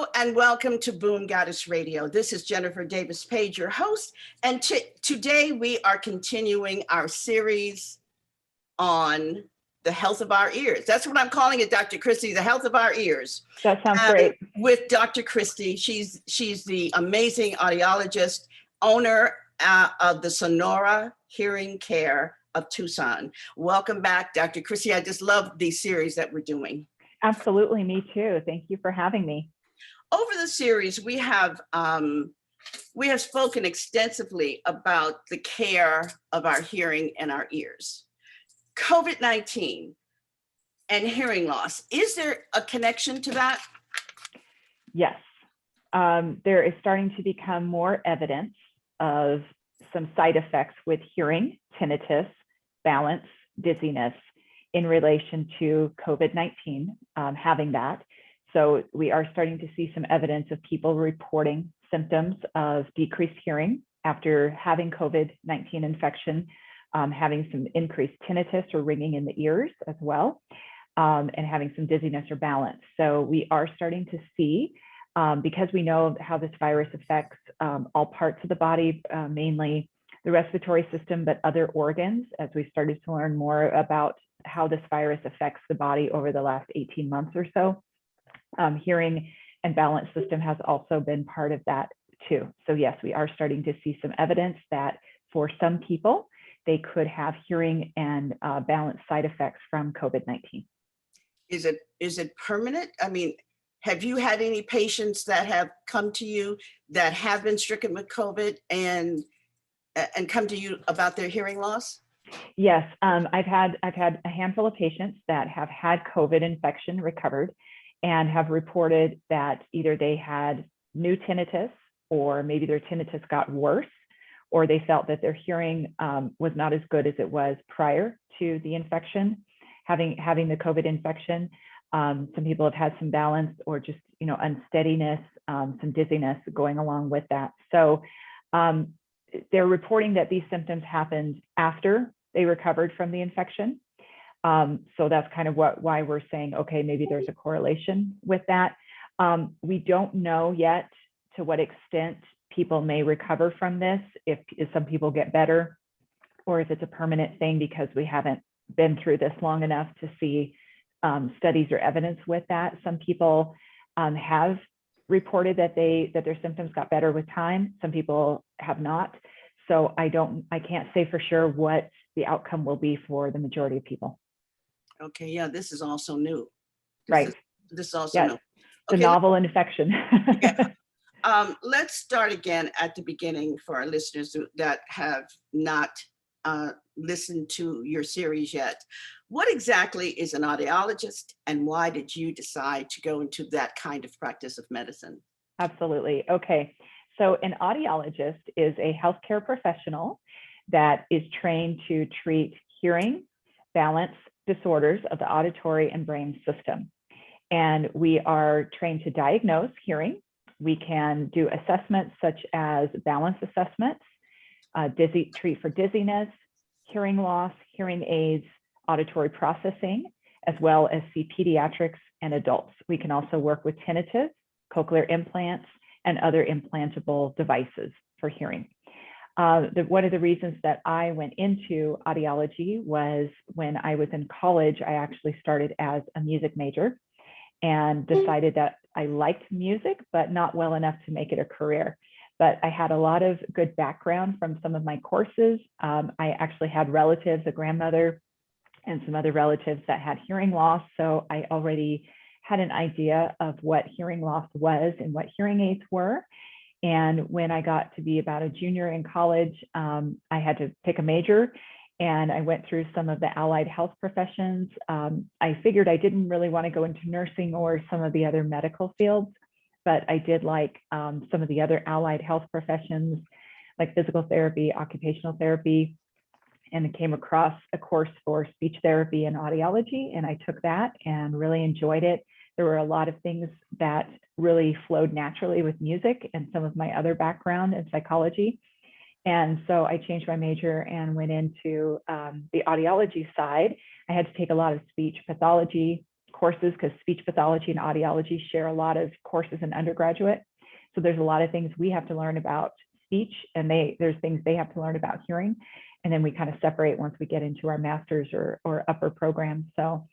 Hello and welcome to Boom Goddess Radio. This is Jennifer Davis Page, your host, and today we are continuing our series on the health of our ears. That's what I'm calling it, Dr. Cristi, the health of our ears. That sounds great. With Dr. Cristi, she's the amazing audiologist, owner of the Sonora Hearing Care of Tucson. Welcome back, Dr. Cristi. I just love these series that we're doing. Absolutely, me too. Thank you for having me. Over the series, we have spoken extensively about the care of our hearing and our ears. COVID-19 and hearing loss, is there a connection to that? Yes, there is starting to become more evidence of some side effects with hearing, tinnitus, balance, dizziness in relation to COVID-19 having that. So we are starting to see some evidence of people reporting symptoms of decreased hearing after having COVID-19 infection, having some increased tinnitus or ringing in the ears as well, and having some dizziness or balance. So we are starting to see, because we know how this virus affects all parts of the body, mainly the respiratory system, but other organs, as we started to learn more about how this virus affects the body over the last 18 months or so. Hearing and balance system has also been part of that too. So yes, we are starting to see some evidence that for some people, they could have hearing and balance side effects from COVID-19. Is it permanent? I mean, have you had any patients that have come to you that have been stricken with COVID and come to you about their hearing loss? Yes, I've had a handful of patients that have had COVID infection, recovered, and have reported that either they had new tinnitus, or maybe their tinnitus got worse, or they felt that their hearing was not as good as it was prior to the infection, having the COVID infection. Some people have had some balance or just unsteadiness, some dizziness going along with that. So they're reporting that these symptoms happened after they recovered from the infection. So that's kind of why we're saying, okay, maybe there's a correlation with that. We don't know yet to what extent people may recover from this, if some people get better, or if it's a permanent thing, because we haven't been through this long enough to see studies or evidence with that. Some people have reported that their symptoms got better with time. Some people have not. So I can't say for sure what the outcome will be for the majority of people. Okay, yeah, this is also new. This is also new. Okay, the novel infection. Yeah. Let's start again at the beginning for our listeners that have not listened to your series yet. What exactly is an audiologist, and why did you decide to go into that kind of practice of medicine? Absolutely. Okay. So an audiologist is a healthcare professional that is trained to treat hearing, balance disorders of the auditory and brain system. And we are trained to diagnose hearing. We can do assessments such as balance assessments, treat for dizziness, hearing loss, hearing aids, auditory processing, as well as see pediatrics and adults. We can also work with tinnitus, cochlear implants, and other implantable devices for hearing. One of the reasons that I went into audiology was when I was in college. I actually started as a music major and decided that I liked music, but not well enough to make it a career. But I had a lot of good background from some of my courses. I actually had relatives, a grandmother and some other relatives that had hearing loss. So I already had an idea of what hearing loss was and what hearing aids were. And when I got to be about a junior in college, I had to pick a major, and I went through some of the allied health professions. I figured I didn't really want to go into nursing or some of the other medical fields, but I did like some of the other allied health professions, like physical therapy, occupational therapy, and I came across a course for speech therapy and audiology, and I took that and really enjoyed it. There were a lot of things that really flowed naturally with music and some of my other background in psychology. And so I changed my major and went into the audiology side. I had to take a lot of speech pathology courses, because speech pathology and audiology share a lot of courses in undergraduate. So there's a lot of things we have to learn about speech, and there's things they have to learn about hearing. And then we kind of separate once we get into our master's or upper program. So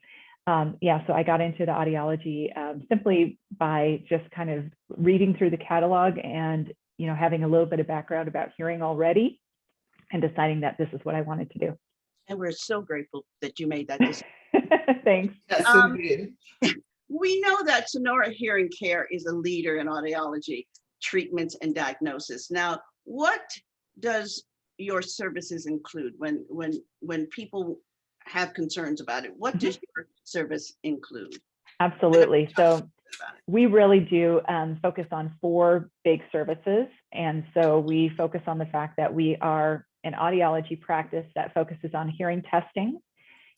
yeah, so I got into the audiology simply by just kind of reading through the catalog and, having a little bit of background about hearing already and deciding that this is what I wanted to do. And we're so grateful that you made that decision. Thanks. Yes, Um, indeed. We know that Sonora Hearing Care is a leader in audiology treatments and diagnosis. Now, what does your services include when people have concerns about it? What does your service include? Absolutely. So we really do focus on 4 big services. And so we focus on the fact that we are an audiology practice that focuses on hearing testing,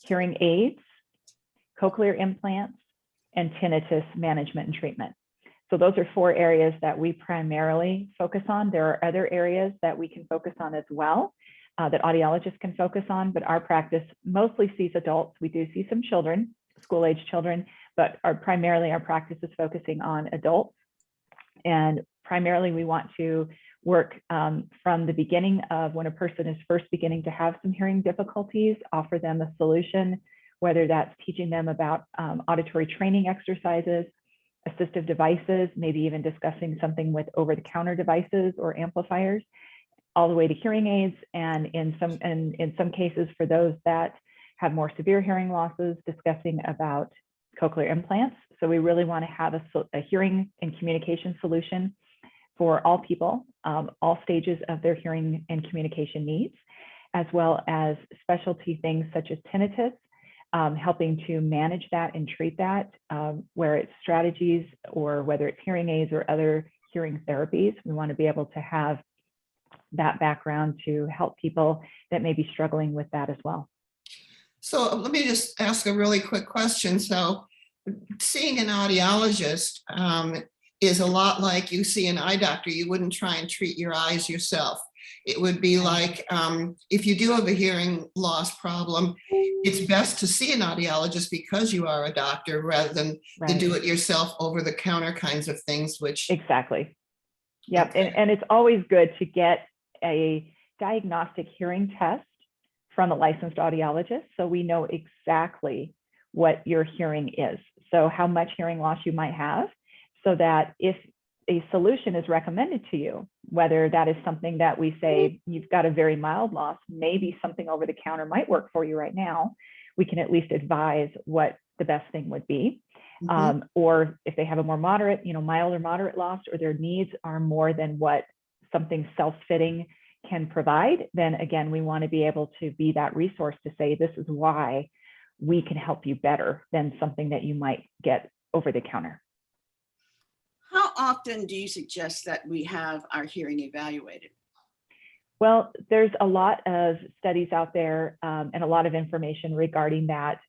hearing aids, cochlear implants, and tinnitus management and treatment. So those are 4 areas that we primarily focus on. There are other areas that we can focus on as well, that audiologists can focus on, but our practice mostly sees adults. We do see some children, school-age children, but primarily our practice is focusing on adults. And primarily we want to work from the beginning of when a person is first beginning to have some hearing difficulties, offer them a solution, whether that's teaching them about auditory training exercises, assistive devices, maybe even discussing something with over-the-counter devices or amplifiers, all the way to hearing aids. And in some cases, for those that have more severe hearing losses, discussing about cochlear implants. So we really want to have a hearing and communication solution for all people, all stages of their hearing and communication needs, as well as specialty things such as tinnitus, helping to manage that and treat that, where it's strategies or whether it's hearing aids or other hearing therapies. We want to be able to have that background to help people that may be struggling with that as well. So let me just ask a really quick question. So seeing an audiologist is a lot like you see an eye doctor. You wouldn't try and treat your eyes yourself. It would be like if you do have a hearing loss problem, it's best to see an audiologist because you are a doctor rather than the do-it-yourself over-the-counter kinds of things, which... Exactly. Yep. Okay. And it's always good to get a diagnostic hearing test from a licensed audiologist, so we know exactly what your hearing is. So how much hearing loss you might have, so that if a solution is recommended to you, whether that is something that we say you've got a very mild loss, maybe something over the counter might work for you right now, we can at least advise what the best thing would be. Or if they have a more moderate, mild or moderate loss, or their needs are more than what something self-fitting can provide, then again, we want to be able to be that resource to say, this is why we can help you better than something that you might get over the counter. How often do you suggest that we have our hearing evaluated? Well, there's a lot of studies out there and a lot of information regarding that.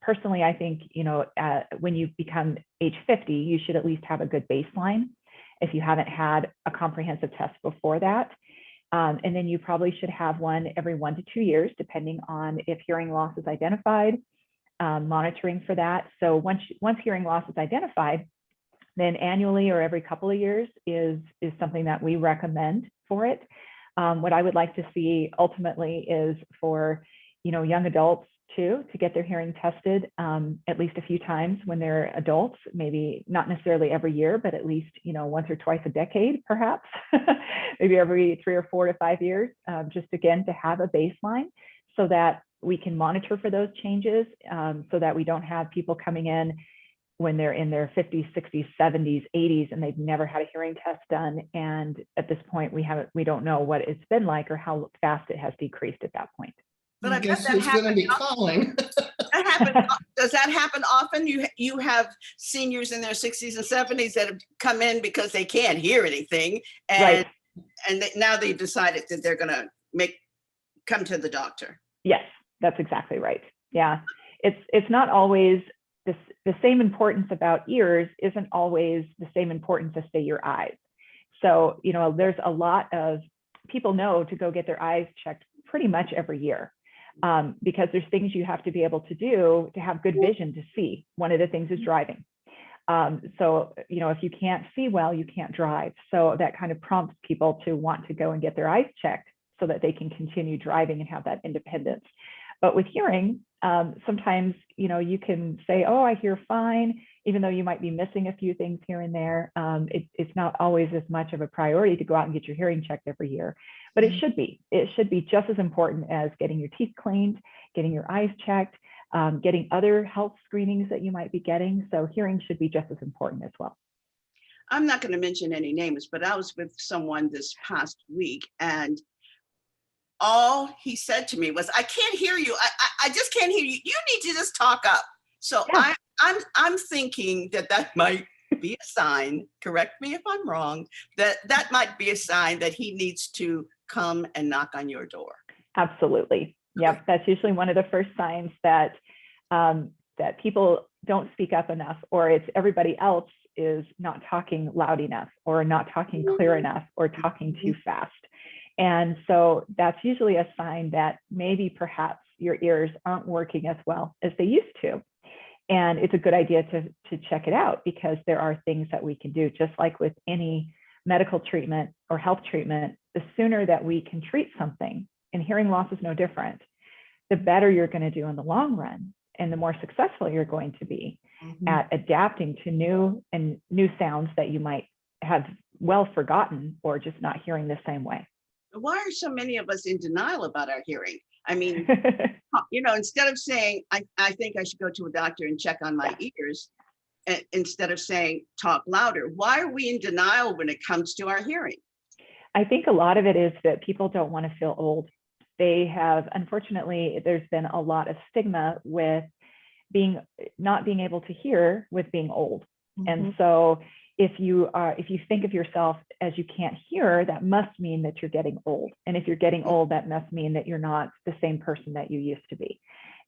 Personally, I think, when you become age 50, you should at least have a good baseline if you haven't had a comprehensive test before that. And then you probably should have one every 1 to 2 years, depending on if hearing loss is identified, monitoring for that. So once hearing loss is identified, then annually or every couple of years is something that we recommend for it. What I would like to see ultimately is for, young adults too, to get their hearing tested at least a few times when they're adults, maybe not necessarily every year, but at least, once or twice a decade, perhaps, maybe every 3 or 4 to 5 years, just again, to have a baseline so that we can monitor for those changes, so that we don't have people coming in when they're in their 50s, 60s, 70s, 80s, and they've never had a hearing test done. And at this point, we don't know what it's been like or how fast it has decreased at that point. But I bet guess that who's going to happens. be calling? Does that happen often? You have seniors in their 60s and 70s that have come in because they can't hear anything, and now they've decided that they're going to come to the doctor. Yes, that's exactly right. Yeah, it's not always the same importance about ears isn't always the same importance as, say, your eyes. So, there's a lot of people know to go get their eyes checked pretty much every year. because there's things you have to be able to do to have good vision to see. One of the things is driving. So, you know, if you can't see well, you can't drive. So that kind of prompts people to want to go and get their eyes checked so that they can continue driving and have that independence. But with hearing, sometimes, you know, you can say, oh, I hear fine, even though you might be missing a few things here and there. It's not always as much of a priority to go out and get your hearing checked every year, but it should be. It should be just as important as getting your teeth cleaned, getting your eyes checked, getting other health screenings that you might be getting. So hearing should be just as important as well. I'm not going to mention any names, but I was with someone this past week, and all he said to me was, I can't hear you. I just can't hear you. You need to just talk up. So Yeah. I'm thinking that might be a sign, correct me if I'm wrong, that might be a sign that he needs to come and knock on your door. Absolutely. Yep. That's usually one of the first signs that that people don't speak up enough, or it's everybody else is not talking loud enough, or not talking clear enough, or talking too fast. And so that's usually a sign that maybe perhaps your ears aren't working as well as they used to. And it's a good idea to check it out, because there are things that we can do, just like with any medical treatment or health treatment. The sooner that we can treat something, and hearing loss is no different, the better you're going to do in the long run, and the more successful you're going to be at adapting to new sounds that you might have well forgotten, or just not hearing the same way. Why are so many of us in denial about our hearing? I mean, you know, instead of saying, I think I should go to a doctor and check on my ears, instead of saying, talk louder. Why are we in denial when it comes to our hearing? I think a lot of it is that people don't want to feel old. They have, unfortunately, there's been a lot of stigma with not being able to hear with being old. And so if you think of yourself as you can't hear, that must mean that you're getting old. And if you're getting old, that must mean that you're not the same person that you used to be.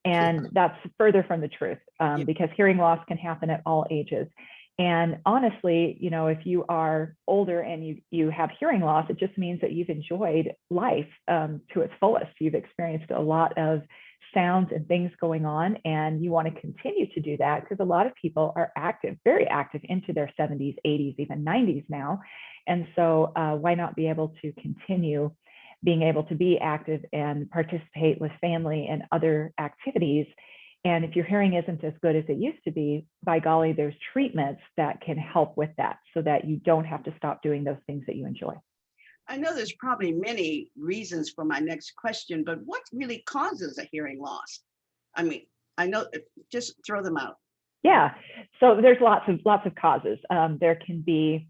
And that's further from the truth, because hearing loss can happen at all ages. And honestly, you know, if you are older and you have hearing loss, it just means that you've enjoyed life to its fullest. You've experienced a lot of sounds and things going on, and you want to continue to do that, because a lot of people are active, very active, into their 70s, 80s, even 90s now. And so why not be able to continue being able to be active and participate with family and other activities? And if your hearing isn't as good as it used to be, by golly, there's treatments that can help with that, so that you don't have to stop doing those things that you enjoy. I know there's probably many reasons for my next question, but what really causes a hearing loss? I mean, I know, just throw them out. Yeah, so there's lots of causes. There can be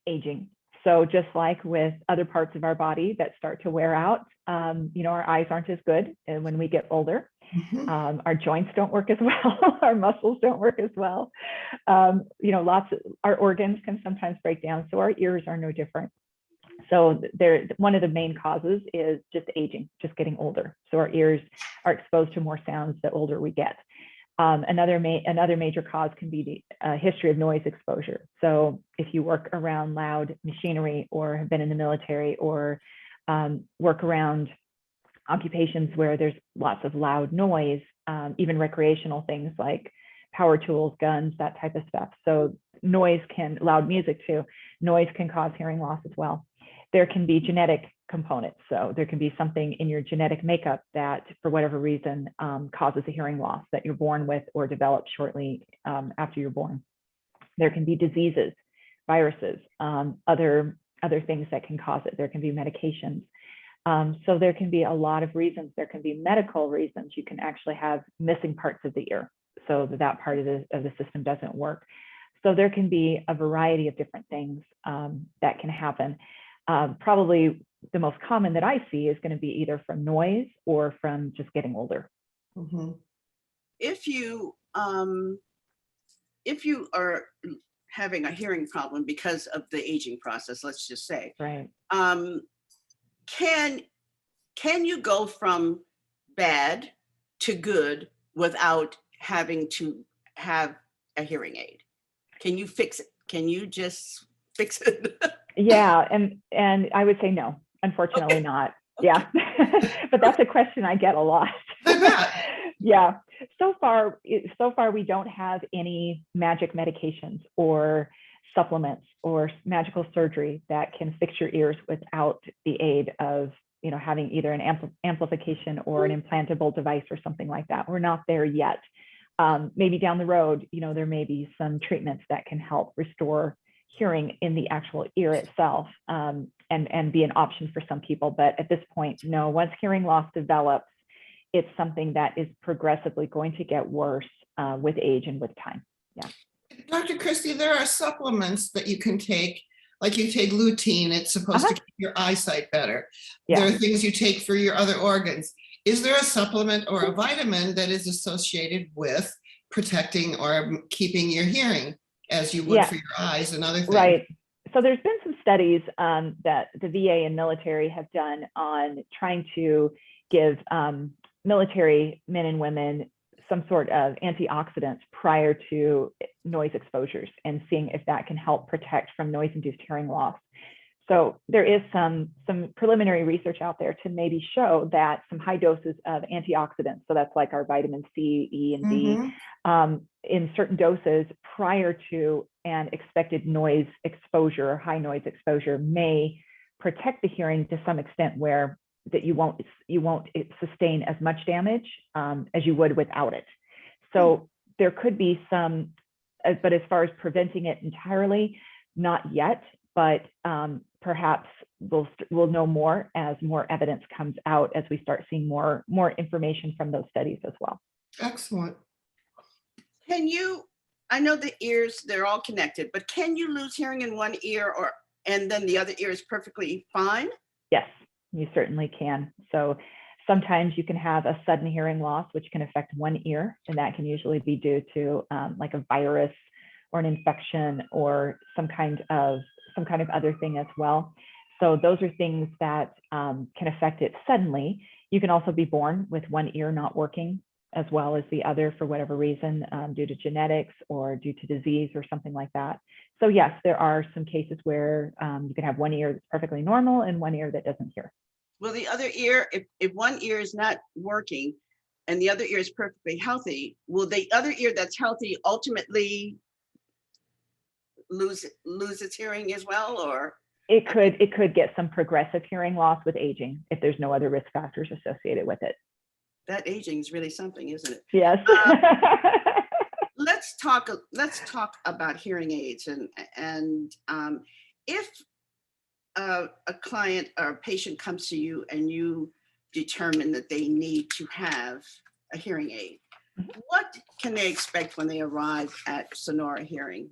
aging. So just like with other parts of our body that start to wear out, you know, our eyes aren't as good when we get older. Our joints don't work as well. Our muscles don't work as well. You know, our organs can sometimes break down. So our ears are no different. So one of the main causes is just aging, just getting older. So our ears are exposed to more sounds the older we get. Another major cause can be the history of noise exposure. So if you work around loud machinery, or have been in the military, or work around occupations where there's lots of loud noise, even recreational things like power tools, guns, that type of stuff. So loud music too, noise can cause hearing loss as well. There can be genetic components. So there can be something in your genetic makeup that, for whatever reason, causes a hearing loss that you're born with, or develop shortly after you're born. There can be diseases, viruses, other things that can cause it. There can be medications. So there can be a lot of reasons. There can be medical reasons. You can actually have missing parts of the ear, so that part of the system doesn't work. So there can be a variety of different things that can happen. Probably the most common that I see is going to be either from noise or from just getting older. If you are having a hearing problem because of the aging process, let's just say, Right. Can you go from bad to good without having to have a hearing aid? Can you fix it? Can you just fix it? Yeah, and I would say no, unfortunately not. Yeah, but that's a question I get a lot. I bet. Yeah, so far we don't have any magic medications or supplements or magical surgery that can fix your ears without the aid of, having either an amplification or an implantable device or something like that. We're not there yet. Maybe down the road, there may be some treatments that can help restore hearing in the actual ear itself, and be an option for some people. But at this point, no, once hearing loss develops, it's something that is progressively going to get worse with age and with time. Yeah. Dr. Cristi, there are supplements that you can take, like you take lutein, it's supposed to keep your eyesight better. Yeah. There are things you take for your other organs. Is there a supplement or a vitamin that is associated with protecting or keeping your hearing as you would for your eyes and other things? Right. So there's been some studies that the VA and military have done on trying to give military men and women some sort of antioxidants prior to noise exposures, and seeing if that can help protect from noise-induced hearing loss. So there is some preliminary research out there to maybe show that some high doses of antioxidants, so that's like our vitamin C, E, and D, in certain doses prior to an expected noise exposure or high noise exposure, may protect the hearing to some extent where that you won't sustain as much damage as you would without it. So there could be some, but as far as preventing it entirely, not yet, but perhaps we'll know more as more evidence comes out, as we start seeing more information from those studies as well. Excellent. I know the ears, they're all connected, but can you lose hearing in one ear and then the other ear is perfectly fine? Yes, you certainly can. So sometimes you can have a sudden hearing loss, which can affect one ear, and that can usually be due to like a virus or an infection or some kind of other thing as well. So those are things that can affect it suddenly. You can also be born with one ear not working as well as the other for whatever reason, due to genetics or due to disease or something like that. So yes, there are some cases where you can have one ear that's perfectly normal and one ear that doesn't hear. Well, the other ear, if one ear is not working and the other ear is perfectly healthy, will the other ear that's healthy ultimately lose its hearing as well? Or it could get some progressive hearing loss with aging if there's no other risk factors associated with it. That aging is really something, isn't it? Yes. Let's talk about hearing aids, and if a client or a patient comes to you and you determine that they need to have a hearing aid, what can they expect when they arrive at Sonora Hearing?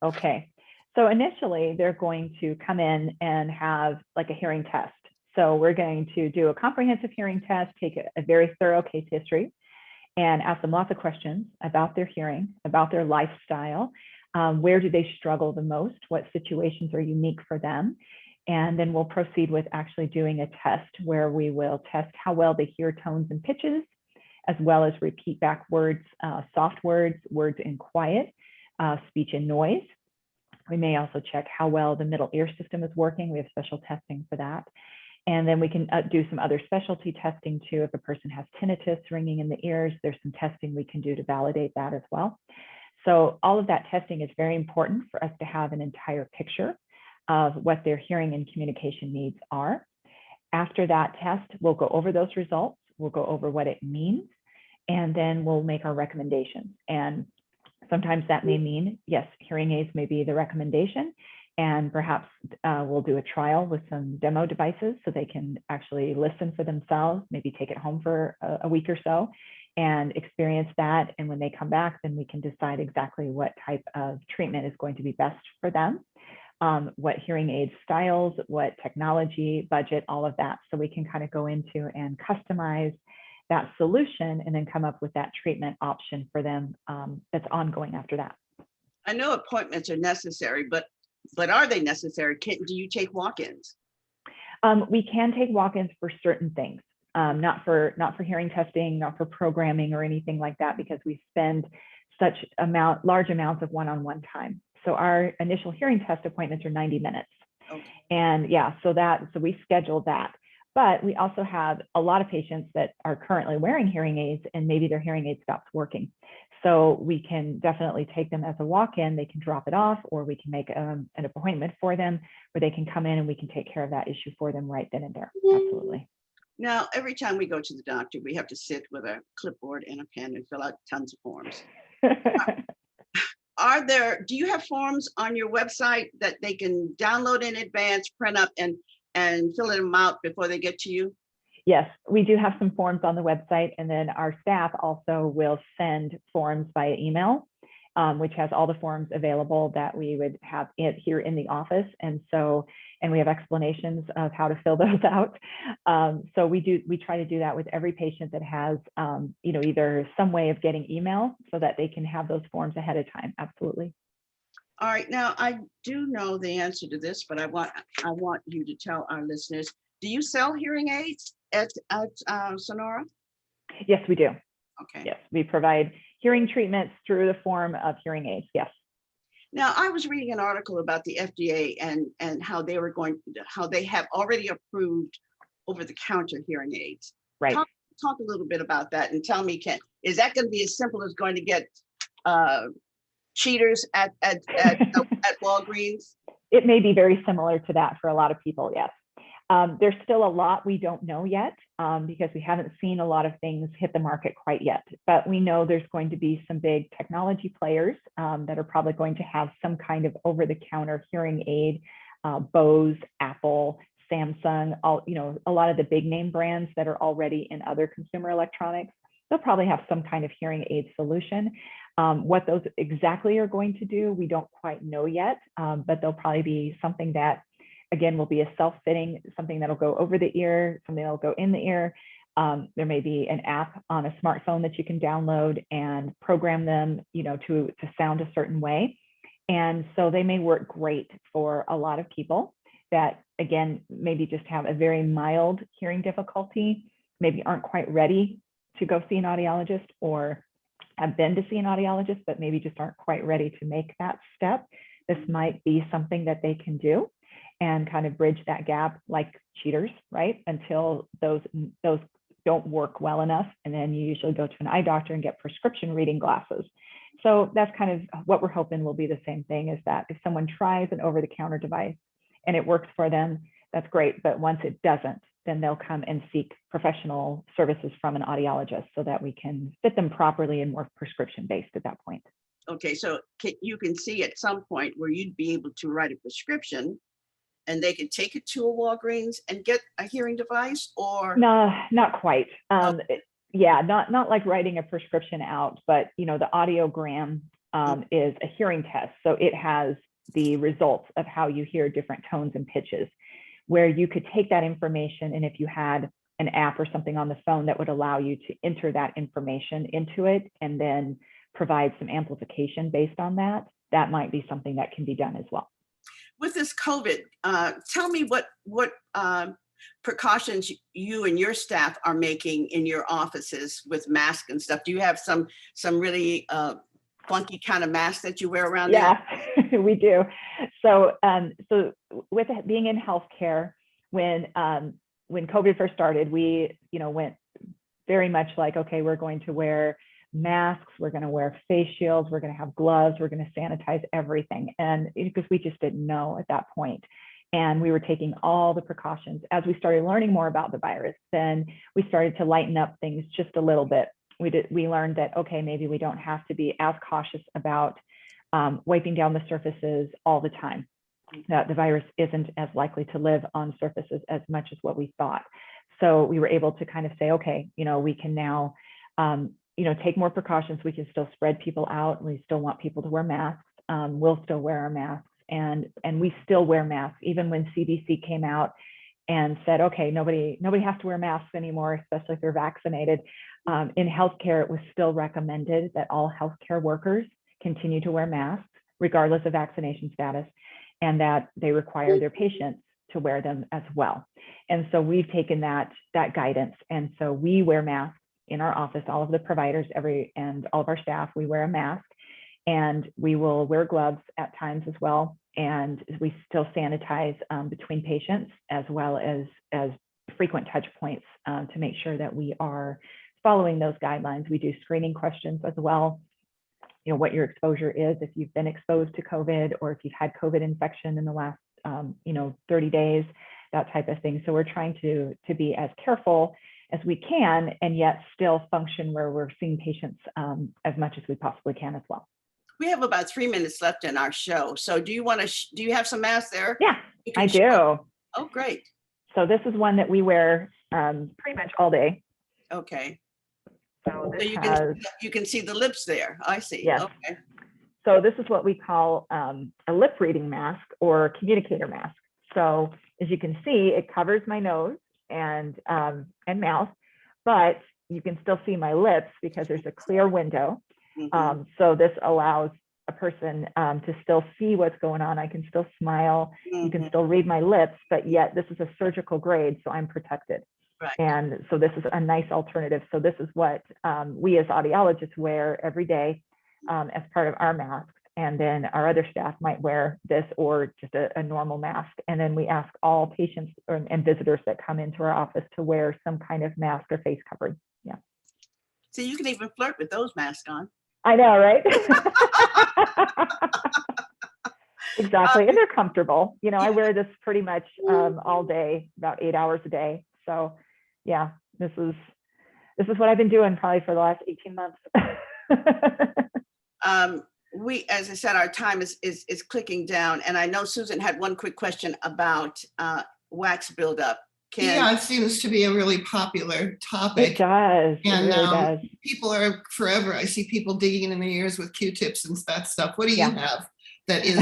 Okay, so initially they're going to come in and have like a hearing test. So we're going to do a comprehensive hearing test, take a very thorough case history, and ask them lots of questions about their hearing, about their lifestyle, where do they struggle the most, what situations are unique for them. And then we'll proceed with actually doing a test where we will test how well they hear tones and pitches, as well as repeat back words, soft words, words in quiet, speech and noise. We may also check how well the middle ear system is working. We have special testing for that. And then we can do some other specialty testing too. If a person has tinnitus, ringing in the ears, there's some testing we can do to validate that as well. So all of that testing is very important for us to have an entire picture of what their hearing and communication needs are. After that test, we'll go over those results. We'll go over what it means, and then we'll make our recommendations. And sometimes that may mean, yes, hearing aids may be the recommendation, and perhaps we'll do a trial with some demo devices so they can actually listen for themselves, maybe take it home for a week or so and experience that. And when they come back, then we can decide exactly what type of treatment is going to be best for them, what hearing aid styles, what technology, budget, all of that. So we can kind of go into and customize that solution and then come up with that treatment option for them that's ongoing after that. I know appointments are necessary, but are they necessary? Do you take walk-ins? We can take walk-ins for certain things, not for hearing testing, not for programming or anything like that, because we spend such large amounts of one-on-one time. So our initial hearing test appointments are 90 minutes. Okay. And yeah, so we schedule that. But we also have a lot of patients that are currently wearing hearing aids and maybe their hearing aid stops working. So we can definitely take them as a walk-in, they can drop it off, or we can make an appointment for them where they can come in and we can take care of that issue for them right then and there. Absolutely. Now, every time we go to the doctor, we have to sit with a clipboard and a pen and fill out tons of forms. Do you have forms on your website that they can download in advance, print up and fill them out before they get to you? Yes, we do have some forms on the website, and then our staff also will send forms via email, which has all the forms available that we would have here in the office. And we have explanations of how to fill those out. So we try to do that with every patient that has, either some way of getting email so that they can have those forms ahead of time. Absolutely. All right, now I do know the answer to this, but I want you to tell our listeners, do you sell hearing aids at Sonora? Yes, we do. Okay. Yes, we provide hearing treatments through the form of hearing aids. Yes. Now, I was reading an article about the FDA and how they have already approved over-the-counter hearing aids. Right. Talk a little bit about that and tell me, is that going to be as simple as going to get cheaters at Walgreens? It may be very similar to that for a lot of people, yes. There's still a lot we don't know yet because we haven't seen a lot of things hit the market quite yet. But we know there's going to be some big technology players that are probably going to have some kind of over-the-counter hearing aid, Bose, Apple, Samsung, a lot of the big name brands that are already in other consumer electronics. They'll probably have some kind of hearing aid solution. What those exactly are going to do, we don't quite know yet, but they'll probably be something that, again, will be a self-fitting, something that'll go over the ear, something that'll go in the ear. There may be an app on a smartphone that you can download and program them, to sound a certain way. And so they may work great for a lot of people that, again, maybe just have a very mild hearing difficulty, maybe aren't quite ready to go see an audiologist, or have been to see an audiologist, but maybe just aren't quite ready to make that step. This might be something that they can do and kind of bridge that gap like cheaters, right? Until those don't work well enough. And then you usually go to an eye doctor and get prescription reading glasses. So that's kind of what we're hoping will be the same thing, is that if someone tries an over-the-counter device and it works for them, that's great. But once it doesn't, then they'll come and seek professional services from an audiologist so that we can fit them properly and more prescription-based at that point. Okay, so you can see at some point where you'd be able to write a prescription and they could take it to a Walgreens and get a hearing device, or? No, not quite. Yeah, not like writing a prescription out, but the audiogram is a hearing test. So it has the results of how you hear different tones and pitches, where you could take that information, and if you had an app or something on the phone that would allow you to enter that information into it and then provide some amplification based on that, that might be something that can be done as well. With this COVID, tell me what precautions you and your staff are making in your offices with masks and stuff. Do you have some really funky kind of mask that you wear around? Yeah, we do. So with being in healthcare, when COVID first started, we went very much like, okay, we're going to wear masks, we're going to wear face shields, we're going to have gloves, we're going to sanitize everything. And because we just didn't know at that point. And we were taking all the precautions. As we started learning more about the virus, then we started to lighten up things just a little bit. We learned that, okay, maybe we don't have to be as cautious about wiping down the surfaces all the time. That the virus isn't as likely to live on surfaces as much as what we thought. So we were able to kind of say, okay, we can now, take more precautions. We can still spread people out. We still want people to wear masks. We'll still wear our masks, and we still wear masks even when CDC came out and said, okay, nobody has to wear masks anymore, especially if they're vaccinated. In healthcare, it was still recommended that all healthcare workers continue to wear masks, regardless of vaccination status, and that they require their patients to wear them as well. And so we've taken that guidance. And so we wear masks in our office, all of the providers, and all of our staff, we wear a mask, and we will wear gloves at times as well. And we still sanitize between patients as well as frequent touch points to make sure that we are following those guidelines. We do screening questions as well. You know, what your exposure is, if you've been exposed to COVID or if you've had COVID infection in the last, 30 days, that type of thing. So we're trying to be as careful as we can and yet still function where we're seeing patients as much as we possibly can as well. We have about 3 minutes left in our show. So do you want to, do you have some masks there? Yeah, You can I show- do. Oh, great. So this is one that we wear pretty much all day. Okay. So So this you can see the lips there. I see. Yes. Okay. So this is what we call a lip reading mask or communicator mask. So as you can see, it covers my nose and mouth, but you can still see my lips because there's a clear window. Mhm. So this allows a person to still see what's going on. I can still smile. You can Mhm. still read my lips, but yet this is a surgical grade, so I'm protected. Right. And so this is a nice alternative. So this is what we as audiologists wear every day as part of our masks. And then our other staff might wear this or just a normal mask. And then we ask all patients and visitors that come into our office to wear some kind of mask or face covering. Yeah. So you can even flirt with those masks on. I know, right? Exactly. And they're comfortable. You know, I wear this pretty much all day, about 8 hours a day. So yeah, this is what I've been doing probably for the last 18 months. As I said, our time is clicking down, and I know Susan had one quick question about wax buildup. Yeah, it seems to be a really popular It topic. does. It And really does. people are forever. I see people digging in their ears with Q-tips and that stuff. What do you Yeah. have that is,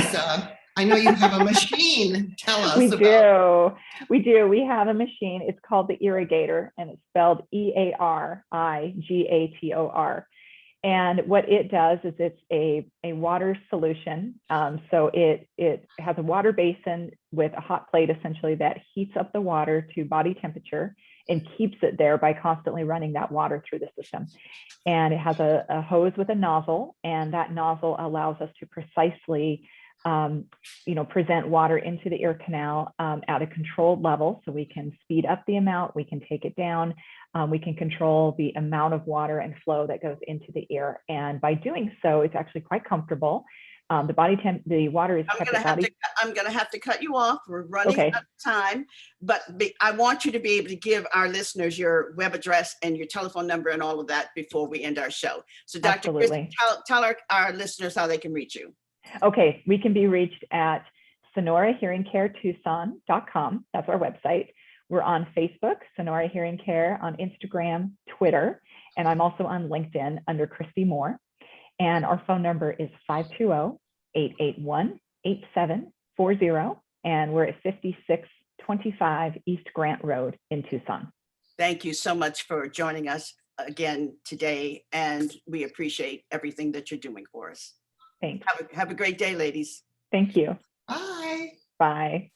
I know you have a machine. Tell us We about. do. We have a machine. It's called the Irrigator, and it's spelled EARIGATOR. And what it does is it's a water solution. So it has a water basin with a hot plate essentially that heats up the water to body temperature and keeps it there by constantly running that water through the system. And it has a hose with a nozzle, and that nozzle allows us to precisely present water into the ear canal at a controlled level. So we can speed up the amount, we can take it down, we can control the amount of water and flow that goes into the ear. And by doing so, it's actually quite comfortable. The water is kept at body. I'm gonna have to cut you off. We're running Okay. out of time, but I want you to be able to give our listeners your web address and your telephone number and all of that before we end our show. So Dr. Cristi, Absolutely. tell our listeners how they can reach you. Okay, we can be reached at sonorahearingcaretucson.com. That's our website. We're on Facebook, Sonora Hearing Care, on Instagram, Twitter, and I'm also on LinkedIn under Cristi Moore. And our phone number is 520-881-8740, and we're at 5625 East Grant Road in Tucson. Thank you so much for joining us again today, and we appreciate everything that you're doing for us. Thanks. Have a great day, ladies. Thank you. Bye. Bye.